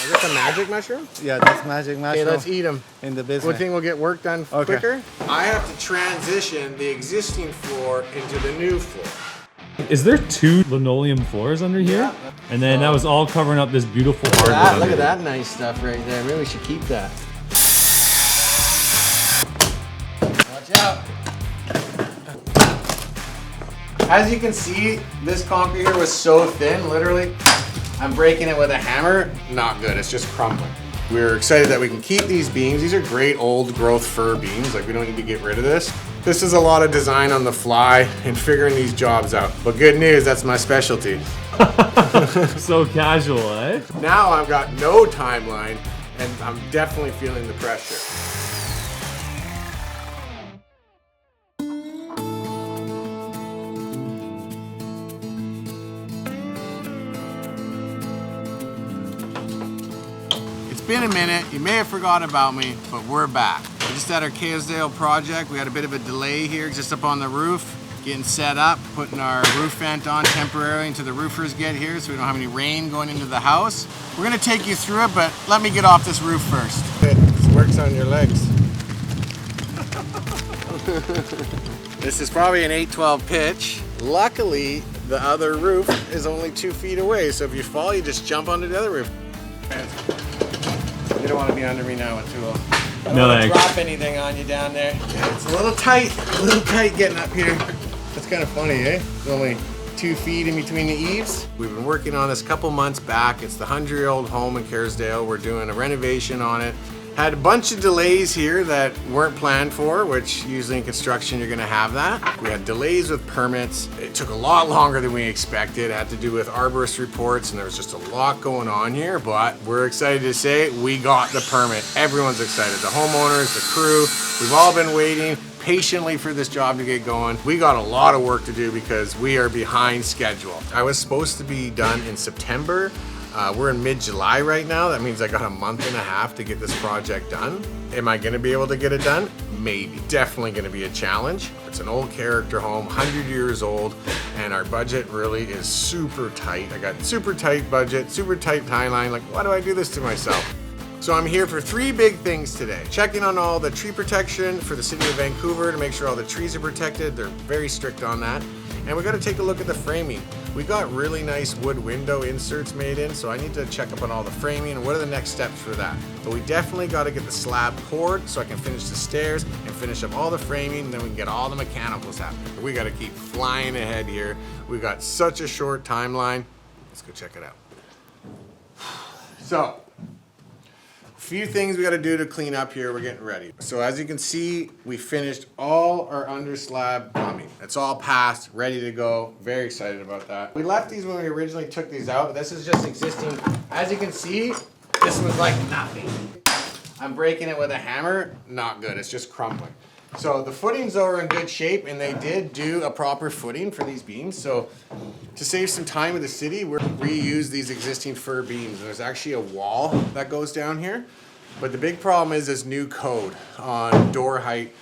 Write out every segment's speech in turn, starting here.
Is this a magic mushroom? Yeah, that's magic mushroom. Okay, let's eat them. In the What basement. think we'll get work done quicker? I have to transition the existing floor into the new floor. Is there 2 linoleum floors under here? Yeah. And then that was all covering up this beautiful hardwood. Look at that nice stuff right there. Maybe we should keep that. Watch out. As you can see, this concrete here was so thin, literally. I'm breaking it with a hammer. Not good, it's just crumbling. We're excited that we can keep these beams. These are great old growth fir beams. Like, we don't need to get rid of this. This is a lot of design on the fly and figuring these jobs out. But good news, that's my specialty. So casual, eh? Now I've got no timeline and I'm definitely feeling the pressure. It's been a minute, you may have forgotten about me, but we're back. We just had our Kerrisdale project. We had a bit of a delay here just up on the roof, getting set up, putting our roof vent on temporarily until the roofers get here so we don't have any rain going into the house. We're gonna take you through it, but let me get off this roof first. This works on your legs. This is probably an 8-12 pitch. Luckily, the other roof is only 2 feet away, so if you fall, you just jump onto the other roof. You don't want to be under me now with tool. I don't want to drop anything on you down there. Yeah, it's a little tight getting up here. That's kind of funny, eh? There's only 2 feet in between the eaves. We've been working on this a couple months back. It's the 100-year-old home in Kerrisdale. We're doing a renovation on it. Had a bunch of delays here that weren't planned for, which usually in construction you're gonna have that. We had delays with permits. It took a lot longer than we expected. It had to do with arborist reports and there was just a lot going on here, but we're excited to say we got the permit. Everyone's excited, the homeowners, the crew. We've all been waiting patiently for this job to get going. We got a lot of work to do because we are behind schedule. I was supposed to be done in September. We're in mid-July right now. That means I got a month and a half to get this project done. Am I gonna be able to get it done? Maybe. Definitely gonna be a challenge. It's an old character home, 100 years old, and our budget really is super tight. I got super tight budget, super tight timeline. Like, why do I do this to myself? So I'm here for 3 big things today. Checking on all the tree protection for the city of Vancouver to make sure all the trees are protected. They're very strict on that. And we got to take a look at the framing. We got really nice wood window inserts made in, so I need to check up on all the framing and what are the next steps for that. But we definitely got to get the slab poured so I can finish the stairs and finish up all the framing, and then we can get all the mechanicals happening. We got to keep flying ahead here. We got such a short timeline. Let's go check it out. So, few things we got to do to clean up here. We're getting ready. So as you can see, we finished all our under slab plumbing. It's all passed, ready to go. Very excited about that. We left these when we originally took these out, but this is just existing. As you can see, this was like nothing. I'm breaking it with a hammer. Not good. It's just crumbling. So the footings are in good shape, and they did do a proper footing for these beams. So to save some time with the city, we're reuse these existing fir beams. And there's actually a wall that goes down here. But the big problem is this new code on door height.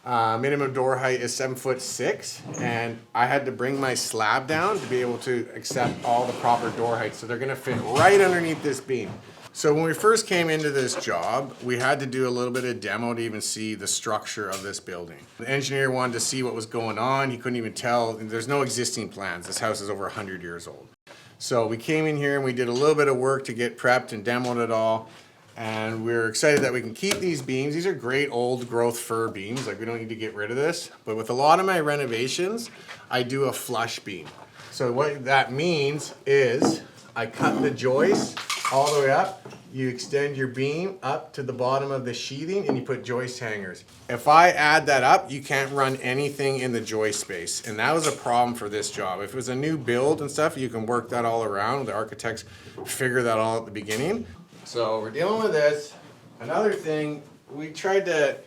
Minimum door height is 7'6", and I had to bring my slab down to be able to accept all the proper door heights. So they're gonna fit right underneath this beam. So when we first came into this job, we had to do a little bit of demo to even see the structure of this building. The engineer wanted to see what was going on. He couldn't even tell. There's no existing plans. This house is over 100 years old. So we came in here and we did a little bit of work to get prepped and demoed it all. And we're excited that we can keep these beams. These are great old growth fir beams. Like, we don't need to get rid of this. But with a lot of my renovations, I do a flush beam. So what that means is I cut the joist all the way up. You extend your beam up to the bottom of the sheathing and you put joist hangers. If I add that up, you can't run anything in the joist space. And that was a problem for this job. If it was a new build and stuff, you can work that all around. The architects figure that all at the beginning. So we're dealing with this. Another thing, we tried to,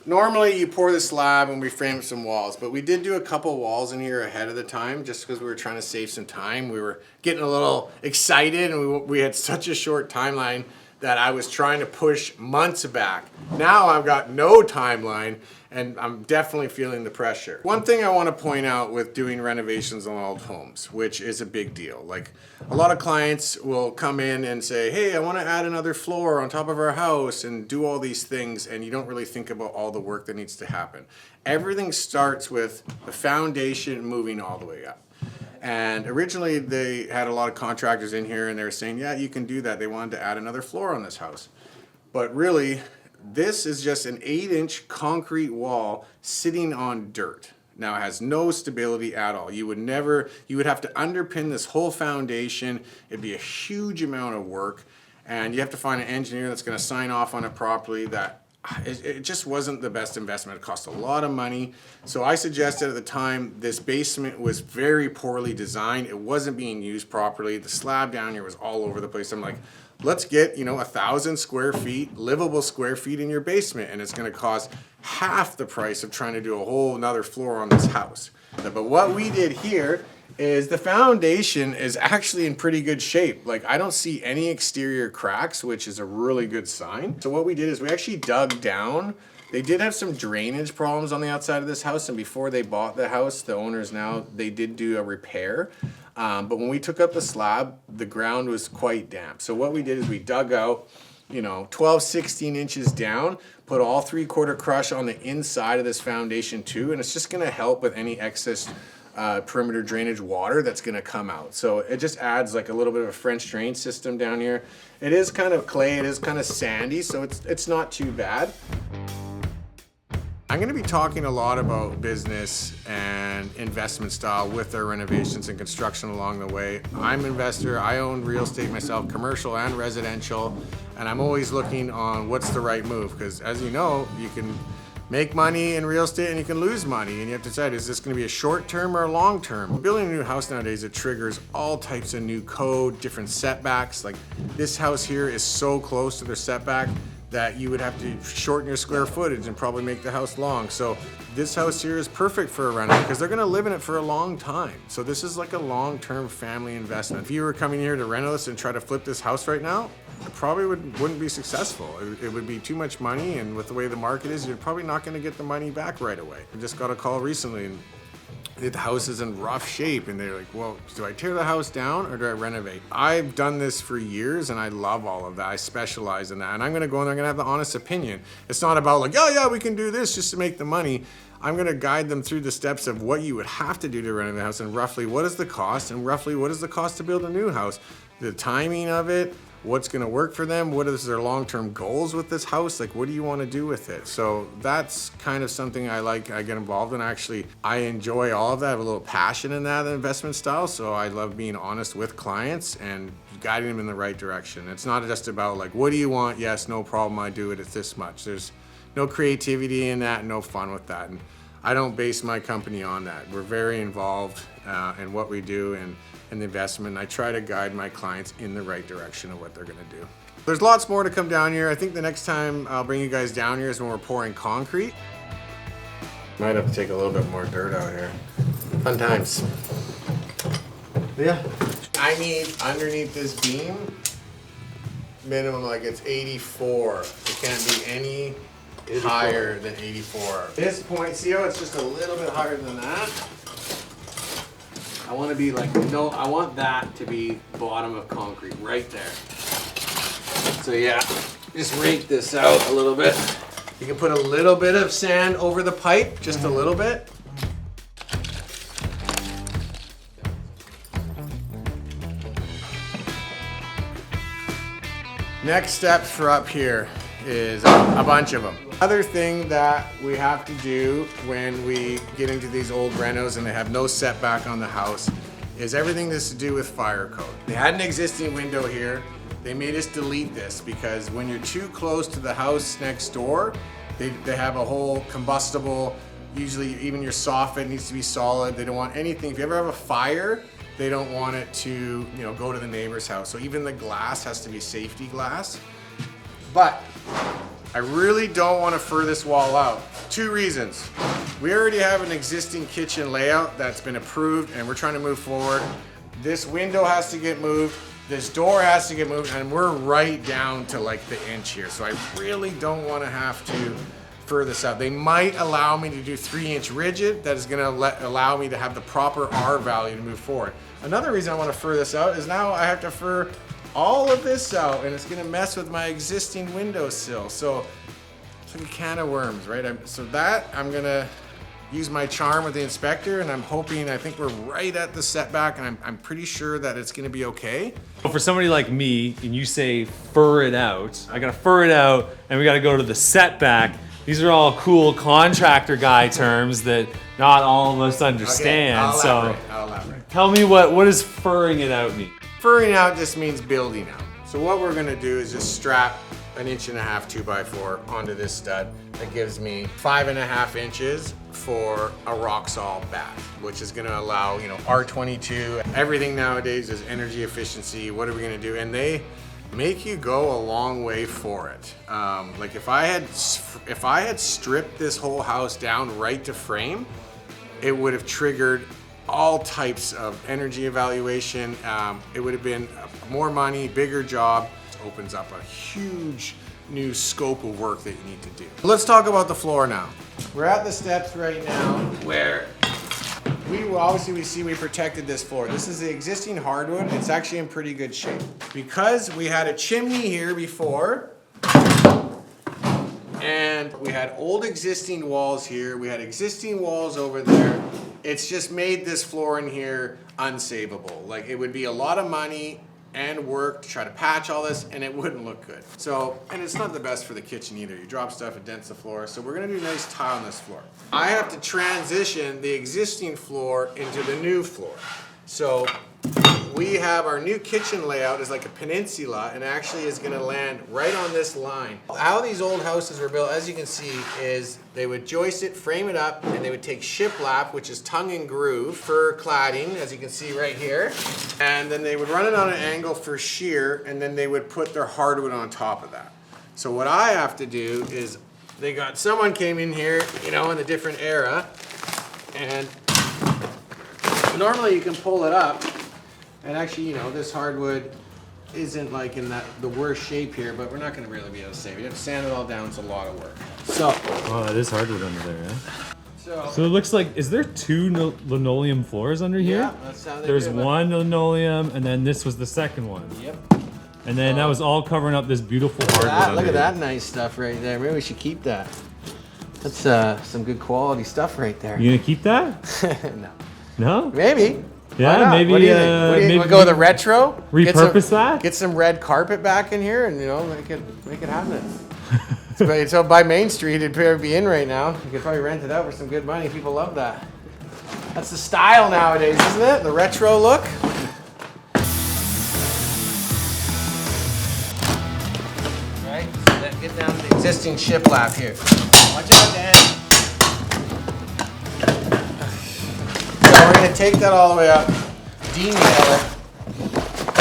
normally you pour the slab and we frame some walls, but we did do a couple walls in here ahead of the time just because we were trying to save some time. We were getting a little excited and we had such a short timeline that I was trying to push months back. Now I've got no timeline and I'm definitely feeling the pressure. One thing I want to point out with doing renovations on old homes, which is a big deal. Like a lot of clients will come in and say, hey, I want to add another floor on top of our house and do all these things, and you don't really think about all the work that needs to happen. Everything starts with the foundation moving all the way up. And originally they had a lot of contractors in here and they were saying, yeah, you can do that. They wanted to add another floor on this house. But really, this is just an 8-inch concrete wall sitting on dirt. Now it has no stability at all. You would have to underpin this whole foundation. It'd be a huge amount of work. And you have to find an engineer that's gonna sign off on it properly. It just wasn't the best investment. It cost a lot of money. So I suggested at the time, this basement was very poorly designed. It wasn't being used properly. The slab down here was all over the place. I'm like, let's get, 1,000 square feet, livable square feet in your basement, and it's gonna cost half the price of trying to do a whole another floor on this house. But what we did here is the foundation is actually in pretty good shape. Like I don't see any exterior cracks, which is a really good sign. So what we did is we actually dug down. They did have some drainage problems on the outside of this house, and before they bought the house, the owners they did do a repair. But when we took up the slab, the ground was quite damp. So what we did is we dug out 12, 16 inches down, put all 3/4 crush on the inside of this foundation too, and it's just gonna help with any excess perimeter drainage water that's gonna come out. So it just adds like a little bit of a French drain system down here. It is kind of clay, it is kind of sandy, so it's not too bad. I'm gonna be talking a lot about business and investment style with our renovations and construction along the way. I'm an investor, I own real estate myself, commercial and residential, and I'm always looking on what's the right move, because as you know, you can make money in real estate and you can lose money, and you have to decide, is this gonna be a short term or a long term? Building a new house nowadays, it triggers all types of new code, different setbacks. Like this house here is so close to their setback that you would have to shorten your square footage and probably make the house long. So this house here is perfect for a renter because they're gonna live in it for a long time. So this is like a long-term family investment. If you were coming here to rent this and try to flip this house right now, it probably wouldn't be successful. It would be too much money, and with the way the market is, you're probably not gonna get the money back right away. I just got a call recently and the house is in rough shape, and they're like, well, do I tear the house down or do I renovate? I've done this for years and I love all of that. I specialize in that, and I'm gonna go and I'm gonna have the honest opinion. It's not about like, oh yeah, we can do this just to make the money. I'm gonna guide them through the steps of what you would have to do to renovate the house, and roughly what is the cost, and roughly what is the cost to build a new house, the timing of it, what's gonna work for them, what is their long-term goals with this house, like what do you wanna do with it? So that's kind of something I get involved in. Actually, I enjoy all of that. I have a little passion in that investment style, so I love being honest with clients and guiding them in the right direction. It's not just about like, what do you want? Yes, no problem, I do it, it's this much. There's no creativity in that, no fun with that. And I don't base my company on that. We're very involved in what we do and the investment. I try to guide my clients in the right direction of what they're gonna do. There's lots more to come down here. I think the next time I'll bring you guys down here is when we're pouring concrete. Might have to take a little bit more dirt out here. Fun times. Yeah. I need underneath this beam, minimum like it's 84. It can't be any 84. Higher than 84. This point, see how it's just a little bit higher than that? I want to be like, no, I want that to be bottom of concrete right there. So yeah, just rake this out a little bit. You can put a little bit of sand over the pipe, just a little bit. Next steps for up here is a bunch of them. Other thing that we have to do when we get into these old renos and they have no setback on the house is everything that's to do with fire code. They had an existing window here. They made us delete this because when you're too close to the house next door, they have a whole combustible, usually even your soffit needs to be solid. They don't want anything. If you ever have a fire, they don't want it to go to the neighbor's house. So even the glass has to be safety glass. But I really don't want to fur this wall out. 2 reasons. We already have an existing kitchen layout that's been approved and we're trying to move forward. This window has to get moved. this door has to get moved, and we're right down to like the inch here. So I really don't want to have to fur this out. They might allow me to do 3-inch rigid. That is going to allow me to have the proper R value to move forward. Another reason I want to fur this out is now I have to fur all of this out, and it's going to mess with my existing windowsill. So it's like a can of worms, right? I'm going to use my charm with the inspector, and I'm hoping, I think we're right at the setback, and I'm pretty sure that it's gonna be okay. For somebody like me, and you say fur it out, I gotta fur it out, and we gotta go to the setback. These are all cool contractor guy terms that not all of us understand. Okay, I'll elaborate. Tell me what does furring it out mean? Furring out just means building out. So what we're gonna do is just strap 1.5 inch 2x4 onto this stud. That gives me 5.5 inches for a Roxol bath, which is gonna allow, R22. Everything nowadays is energy efficiency. What are we gonna do? And they make you go a long way for it. Like if I had stripped this whole house down right to frame, it would have triggered all types of energy evaluation. It would have been more money, bigger job. Opens up a huge new scope of work that you need to do. Let's talk about the floor now. We're at the steps right now where we protected this floor. This is the existing hardwood. It's actually in pretty good shape. Because we had a chimney here before, and we had old existing walls here, we had existing walls over there, it's just made this floor in here unsavable. Like, it would be a lot of money and work to try to patch all this, and it wouldn't look good. So, and it's not the best for the kitchen either. You drop stuff, it dents the floor. So we're gonna do a nice tile on this floor. I have to transition the existing floor into the new floor. So we have our new kitchen layout is like a peninsula, and actually is gonna land right on this line. How these old houses were built, as you can see, is they would joist it, frame it up, and they would take shiplap, which is tongue and groove, for cladding, as you can see right here. And then they would run it on an angle for shear, and then they would put their hardwood on top of that. So what I have to do is, someone came in here, in a different era, and normally you can pull it up, and actually, this hardwood isn't like in the worst shape here, but we're not gonna really be able to save it. You have to sand it all down, it's a lot of work. So. Oh, that is hardwood under there, yeah? So it looks like, is there 2 linoleum floors under here? Yeah, that's how they There's do it. one linoleum, and then this was the second one. Yep. And then that was all covering up this beautiful hardwood. Look at that nice stuff right there. Maybe we should keep that. That's some good quality stuff right there. You gonna keep that? No. No? Maybe. Yeah, maybe. What do you think? Maybe We'll go with the retro. Repurpose that. Get some red carpet back in here, and make it happen. So by Main Street, it'd probably be in right now. You could probably rent it out for some good money. People love that. That's the style nowadays, isn't it? The retro look. Right. So then get down to the existing shiplap here. Watch out, Dan. So we're going to take that all the way up, demail it,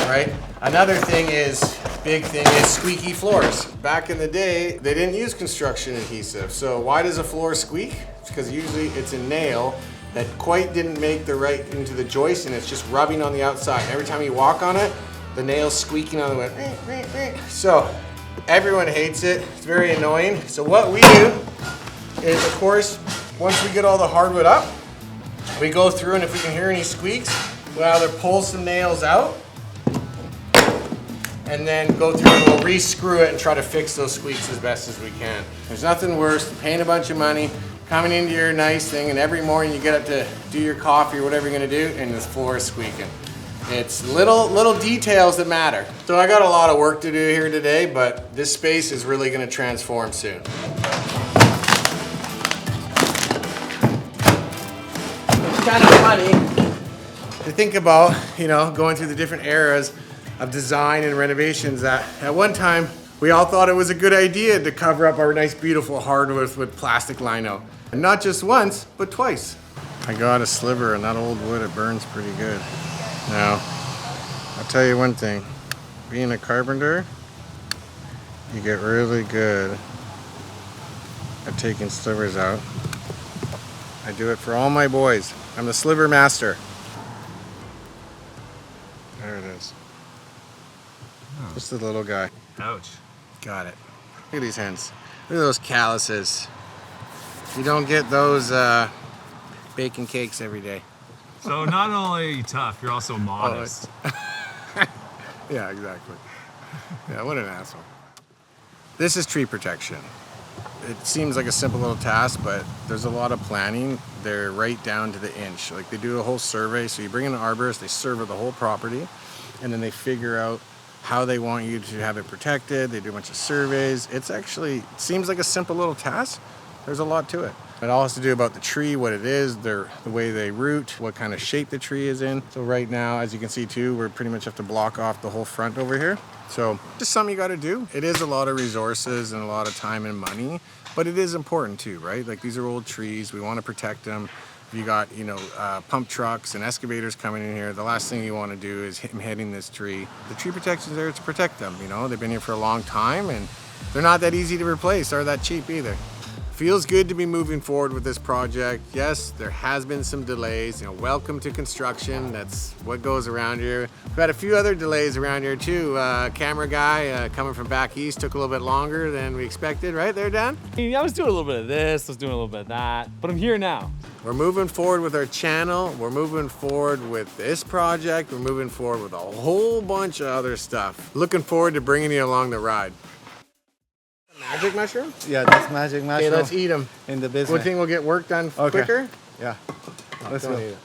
right? Another big thing is squeaky floors. Back in the day, they didn't use construction adhesive. So why does a floor squeak? It's because usually it's a nail that quite didn't make the right into the joist, and it's just rubbing on the outside. Every time you walk on it, the nail's squeaking on the way. So everyone hates it. It's very annoying. So what we do is, of course, once we get all the hardwood up, we go through, and if we can hear any squeaks, we'll either pull some nails out and then go through and we'll re-screw it and try to fix those squeaks as best as we can. There's nothing worse than paying a bunch of money, coming into your nice thing, and every morning you get up to do your coffee or whatever you're gonna do, and this floor is squeaking. It's little details that matter. So I got a lot of work to do here today, but this space is really gonna transform soon. Kind of funny to think about, going through the different eras of design and renovations, that at one time we all thought it was a good idea to cover up our nice beautiful hardwood with plastic lino. And not just once, but twice. I got a sliver, and that old wood, it burns pretty good. Now, I'll tell you one thing, being a carpenter, you get really good at taking slivers out. I do it for all my boys. I'm the sliver master. There it is. Just a little guy. Ouch. Got it. Look at these hands. Look at those calluses. You don't get those bacon cakes every day. So not only are you tough, you're also modest. Yeah, exactly. Yeah, what an asshole. This is tree protection. It seems like a simple little task, but there's a lot of planning. They're right down to the inch. Like they do a whole survey. So you bring in an arborist, they survey the whole property, and then they figure out how they want you to have it protected. They do a bunch of surveys. It's actually, it seems like a simple little task. There's a lot to it. It all has to do about the tree, what it is, the way they root, what kind of shape the tree is in. So right now, as you can see too, we pretty much have to block off the whole front over here. So just something you got to do. It is a lot of resources and a lot of time and money, but it is important too, right? Like these are old trees. We want to protect them. If you got, pump trucks and excavators coming in here, the last thing you want to do is hitting this tree. The tree protection's there to protect them, They've been here for a long time and they're not that easy to replace or that cheap either. Feels good to be moving forward with this project. Yes, there has been some delays. Welcome to construction. That's what goes around here. We've had a few other delays around here too. Camera guy coming from back east took a little bit longer than we expected. Right there, Dan? I was doing a little bit of this, I was doing a little bit of that, but I'm here now. We're moving forward with our channel. We're moving forward with this project. We're moving forward with a whole bunch of other stuff. Looking forward to bringing you along the ride. Magic mushroom? Yeah, that's magic mushroom. Okay, let's eat them. In the basement. What think we'll get work done quicker? Yeah. Let's Don't go. eat it.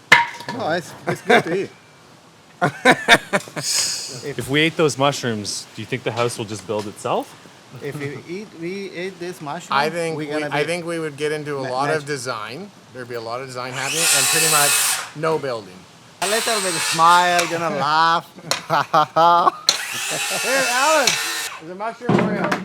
No, it's good to eat. If we ate those mushrooms, do you think the house will just build itself? If we eat this mushroom, I think we're we would get into a lot of design. There'd be a lot of design happening, and pretty much no building. a little bit smile, laugh. Here, Alan, there's a mushroom for you.